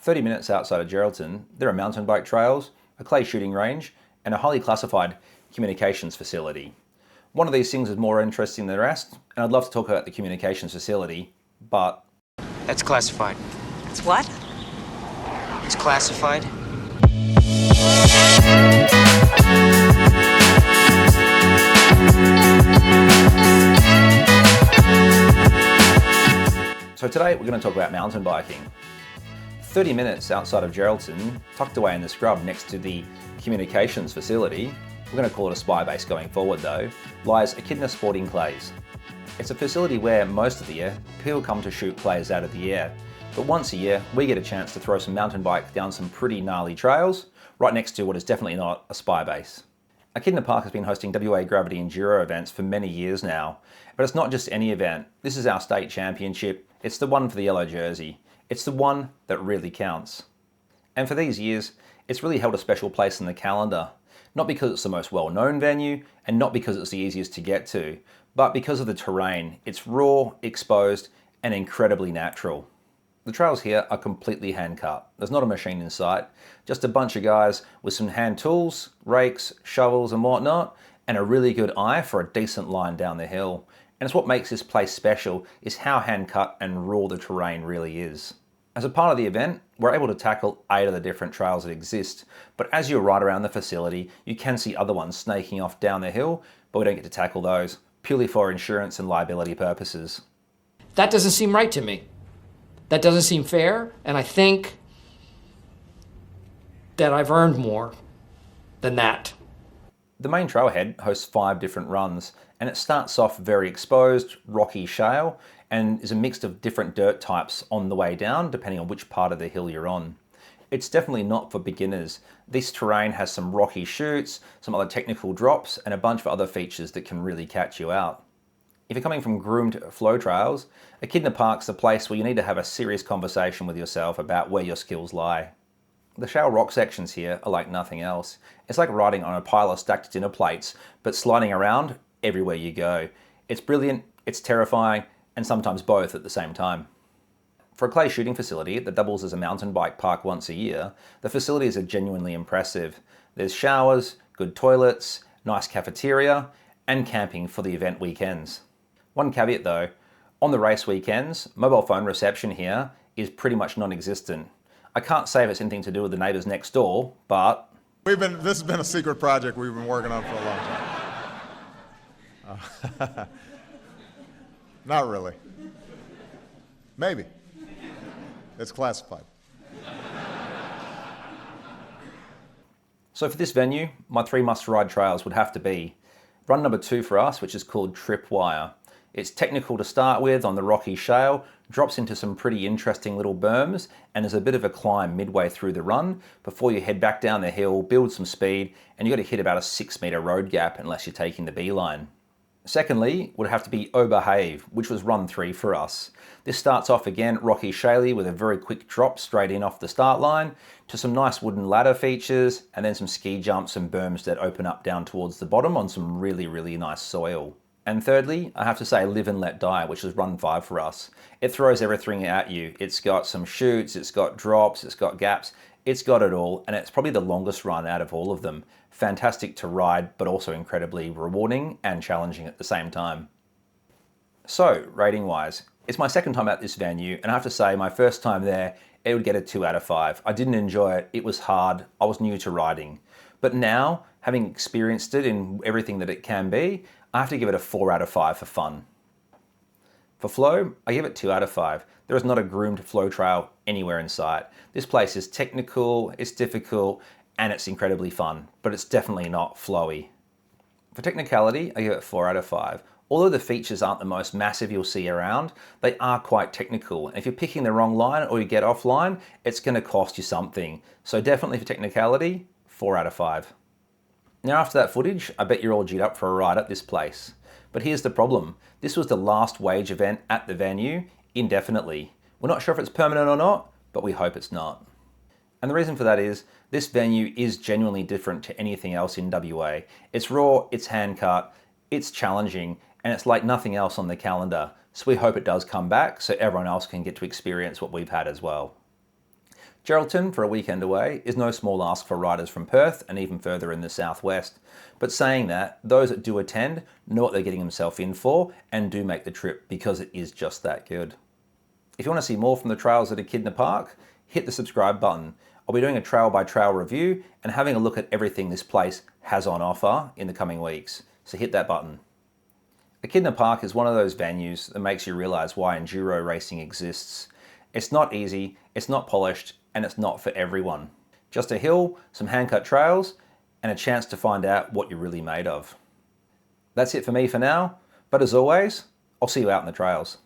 30 minutes outside of Geraldton, there are mountain bike trails, a clay shooting range, and a highly classified communications facility. One of these things is more interesting than the rest, and I'd love to talk about the communications facility, but... That's classified. It's what? It's classified. So today we're going to talk about mountain biking. 30 minutes outside of Geraldton, tucked away in the scrub next to the communications facility, we're going to call it a spy base going forward though, lies Echidna Sporting Clays. It's a facility where most of the year people come to shoot clays out of the air, but once a year we get a chance to throw some mountain bikes down some pretty gnarly trails right next to what is definitely not a spy base. Echidna Park has been hosting WA Gravity Enduro events for many years now, but it's not just any event. This is our state championship. It's the one for the yellow jersey. It's the one that really counts. And for these years, it's really held a special place in the calendar. Not because it's the most well-known venue, and not because it's the easiest to get to, but because of the terrain. It's raw, exposed, and incredibly natural. The trails here are completely hand-cut. There's not a machine in sight, just a bunch of guys with some hand tools, rakes, shovels and whatnot, and a really good eye for a decent line down the hill. And it's what makes this place special is how hand-cut and raw the terrain really is. As a part of the event, we're able to tackle 8 of the different trails that exist, but as you ride around the facility, you can see other ones snaking off down the hill, but we don't get to tackle those, purely for insurance and liability purposes. That doesn't seem right to me. That doesn't seem fair, and I think that I've earned more than that. The main trailhead hosts 5 different runs, and it starts off very exposed, rocky shale, and is a mix of different dirt types on the way down, depending on which part of the hill you're on. It's definitely not for beginners. This terrain has some rocky chutes, some other technical drops, and a bunch of other features that can really catch you out. If you're coming from groomed flow trails, Echidna Park's the place where you need to have a serious conversation with yourself about where your skills lie. The shale rock sections here are like nothing else. It's like riding on a pile of stacked dinner plates, but sliding around everywhere you go. It's brilliant, it's terrifying, and sometimes both at the same time. For a clay shooting facility that doubles as a mountain bike park once a year, the facilities are genuinely impressive. There's showers, good toilets, nice cafeteria, and camping for the event weekends. One caveat though, on the race weekends, mobile phone reception here is pretty much non-existent. I can't say if it's anything to do with the neighbours next door, but... This has been a secret project we've been working on for a long time. Not really. Maybe. It's classified. So for this venue, my 3 must-ride trails would have to be run number 2 for us, which is called Tripwire. It's technical to start with on the rocky shale, drops into some pretty interesting little berms, and there's a bit of a climb midway through the run before you head back down the hill, build some speed, and you've got to hit about a 6-metre road gap unless you're taking the beeline. Secondly, would have to be O'Behave, which was run 3 for us. This starts off again rocky shaley with a very quick drop straight in off the start line to some nice wooden ladder features and then some ski jumps and berms that open up down towards the bottom on some really, really nice soil. And thirdly, I have to say Live and Let Die, which is run 5 for us. It throws everything at you. It's got some chutes, it's got drops, it's got gaps, it's got it all, and it's probably the longest run out of all of them. Fantastic to ride, but also incredibly rewarding and challenging at the same time. So, rating-wise, it's my second time at this venue, and I have to say my first time there, it would get a 2 out of 5. I didn't enjoy it, it was hard, I was new to riding. But now, having experienced it in everything that it can be, I have to give it a 4 out of 5 for fun. For flow, I give it 2 out of 5. There is not a groomed flow trail anywhere in sight. This place is technical, it's difficult, and it's incredibly fun, but it's definitely not flowy. For technicality, I give it 4 out of 5. Although the features aren't the most massive you'll see around, they are quite technical. And if you're picking the wrong line or you get offline, it's going to cost you something. So definitely for technicality, 4 out of 5. Now after that footage, I bet you're all G'd up for a ride at this place. But here's the problem. This was the last wage event at the venue, indefinitely. We're not sure if it's permanent or not, but we hope it's not. And the reason for that is, this venue is genuinely different to anything else in WA. It's raw, it's hand cut, it's challenging, and it's like nothing else on the calendar. So we hope it does come back so everyone else can get to experience what we've had as well. Geraldton for a weekend away is no small ask for riders from Perth and even further in the southwest. But saying that, those that do attend know what they're getting themselves in for and do make the trip because it is just that good. If you want to see more from the trails at Echidna Park, hit the subscribe button. I'll be doing a trail by trail review and having a look at everything this place has on offer in the coming weeks. So hit that button. Echidna Park is one of those venues that makes you realise why enduro racing exists. It's not easy, it's not polished, and it's not for everyone. Just a hill, some hand-cut trails, and a chance to find out what you're really made of. That's it for me for now, but as always, I'll see you out in the trails.